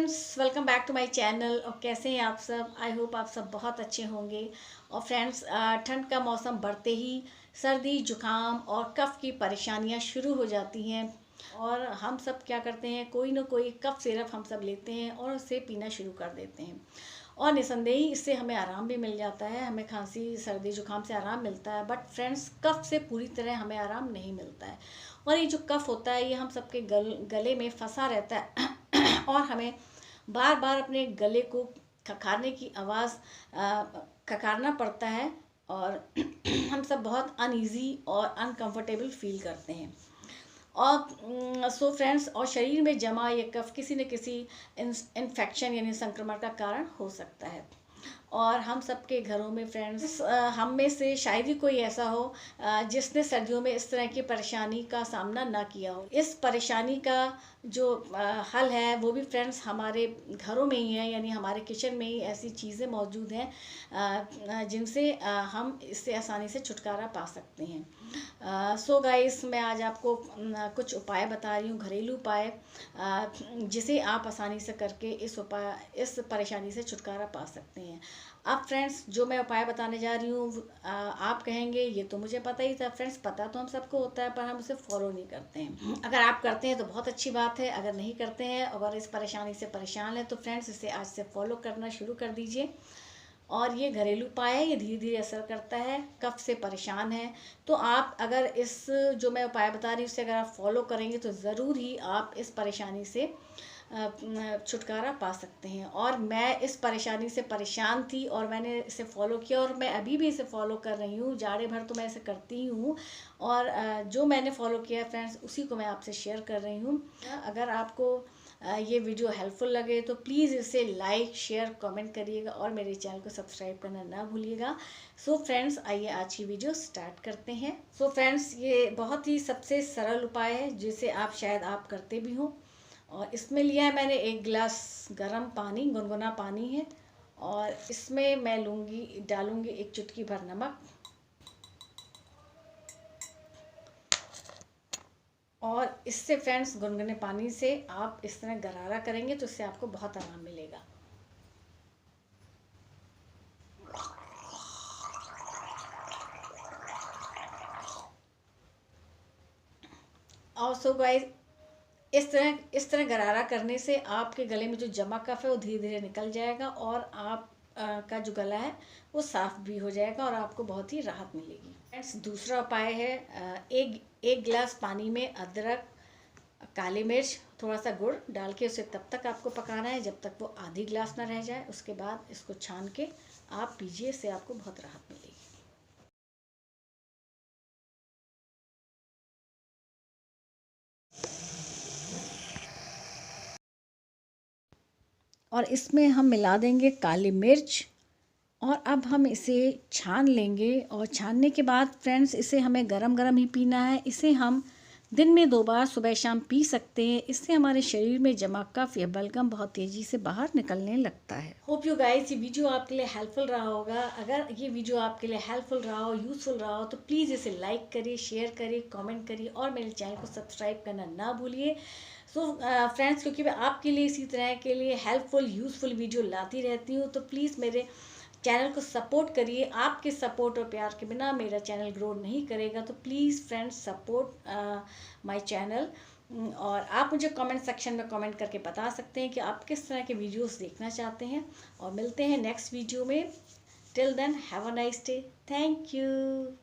Friends, welcome back to my channel. और कैसे हैं आप सब? आई होप आप सब बहुत अच्छे होंगे। और फ्रेंड्स, ठंड का मौसम बढ़ते ही सर्दी जुकाम और कफ़ की परेशानियां शुरू हो जाती हैं। और हम सब क्या करते हैं, कोई ना कोई कफ़ सिरप हम सब लेते हैं और उसे पीना शुरू कर देते हैं। और निसंदेही इससे हमें आराम भी मिल जाता है, हमें खांसी सर्दी जुकाम से आराम मिलता है। बट फ्रेंड्स, कफ़ से पूरी तरह हमें आराम नहीं मिलता है। और ये जो कफ़ होता है ये हम सबके गले में फंसा रहता है और हमें बार बार अपने गले को खखारने की आवाज़ खखारना पड़ता है। और हम सब बहुत अनईज़ी और अनकंफर्टेबल फील करते हैं। और सो फ्रेंड्स, और शरीर में जमा ये कफ किसी न किसी इन्फेक्शन यानी संक्रमण का कारण हो सकता है। और हम सबके घरों में फ्रेंड्स, हम में से शायद ही कोई ऐसा हो जिसने सर्दियों में इस तरह की परेशानी का सामना ना किया हो। इस परेशानी का जो हल है वो भी फ्रेंड्स हमारे घरों में ही है, यानी हमारे किचन में ही ऐसी चीज़ें मौजूद हैं जिनसे हम इससे आसानी से छुटकारा पा सकते हैं। सो गाइस, मैं आज आपको कुछ उपाय बता रही हूँ, घरेलू उपाय जिसे आप आसानी से करके इस परेशानी से छुटकारा पा सकते हैं। अब फ्रेंड्स, जो मैं उपाय बताने जा रही हूँ आप कहेंगे ये तो मुझे पता ही था। फ्रेंड्स, पता तो हम सबको होता है पर हम उसे फॉलो नहीं करते हैं। अगर आप करते हैं तो बहुत अच्छी बात है, अगर नहीं करते हैं, अगर इस परेशानी से परेशान है तो फ्रेंड्स इसे आज से फॉलो करना शुरू कर दीजिए। और ये घरेलू उपाय है, ये धीरे धीरे असर करता है। कफ से परेशान है तो आप अगर इस जो मैं उपाय बता रही हूँ उससे अगर आप फॉलो करेंगे तो ज़रूर ही आप इस परेशानी से छुटकारा पा सकते हैं। और मैं इस परेशानी से परेशान थी और मैंने इसे फॉलो किया और मैं अभी भी इसे फॉलो कर रही हूँ। जाड़े भर तो मैं इसे करती ही हूँ। और जो मैंने फॉलो किया फ्रेंड्स उसी को मैं आपसे शेयर कर रही हूँ। अगर आपको ये वीडियो हेल्पफुल लगे तो प्लीज़ इसे लाइक शेयर कमेंट करिएगा और मेरे चैनल को सब्सक्राइब करना ना भूलिएगा। सो फ्रेंड्स, आइए आज की वीडियो स्टार्ट करते हैं। सो फ्रेंड्स, ये बहुत ही सबसे सरल उपाय है जिसे आप शायद आप करते भी हों। और इसमें लिया है मैंने 1 गिलास गर्म पानी, गुनगुना पानी है। और इसमें मैं डालूंगी 1 चुटकी भर नमक। और इससे फ्रेंड्स, गुनगुने पानी से आप इस तरह गरारा करेंगे तो इससे आपको बहुत आराम मिलेगा। और सो गाइस, इस तरह गरारा करने से आपके गले में जो जमा कफ है वो धीरे धीरे निकल जाएगा और आप का जो गला है वो साफ भी हो जाएगा और आपको बहुत ही राहत मिलेगी। फ्रेंड्स, दूसरा उपाय है, एक गिलास पानी में अदरक, काली मिर्च, थोड़ा सा गुड़ डाल के उसे तब तक आपको पकाना है जब तक वो आधी गिलास ना रह जाए। उसके बाद इसको छान के आप पीजिए, इससे आपको बहुत राहत मिलेगी। और इसमें हम मिला देंगे काली मिर्च। और अब हम इसे छान लेंगे। और छानने के बाद फ्रेंड्स, इसे हमें गरम गरम ही पीना है। इसे हम दिन में 2 बार सुबह शाम पी सकते हैं। इससे हमारे शरीर में जमा कफ या बलगम बहुत तेज़ी से बाहर निकलने लगता है। होप यू गाइस, ये वीडियो आपके लिए हेल्पफुल रहा होगा। अगर ये वीडियो आपके लिए हेल्पफुल रहा हो, यूज़फुल रहा हो तो प्लीज़ इसे लाइक करिए, शेयर करिए, कमेंट करिए और मेरे चैनल को सब्सक्राइब करना ना भूलिए। सो फ्रेंड्स, क्योंकि मैं आपके लिए इसी तरह के लिए हेल्पफुल यूज़फुल वीडियो लाती रहती हूँ तो प्लीज़ मेरे चैनल को सपोर्ट करिए। आपके सपोर्ट और प्यार के बिना मेरा चैनल ग्रो नहीं करेगा। तो please friends, support my channel. और आप मुझे कमेंट सेक्शन में कमेंट करके बता सकते हैं कि आप किस तरह के वीडियोस देखना चाहते हैं। और मिलते हैं नेक्स्ट वीडियो में। Till then, have a nice day. Thank you.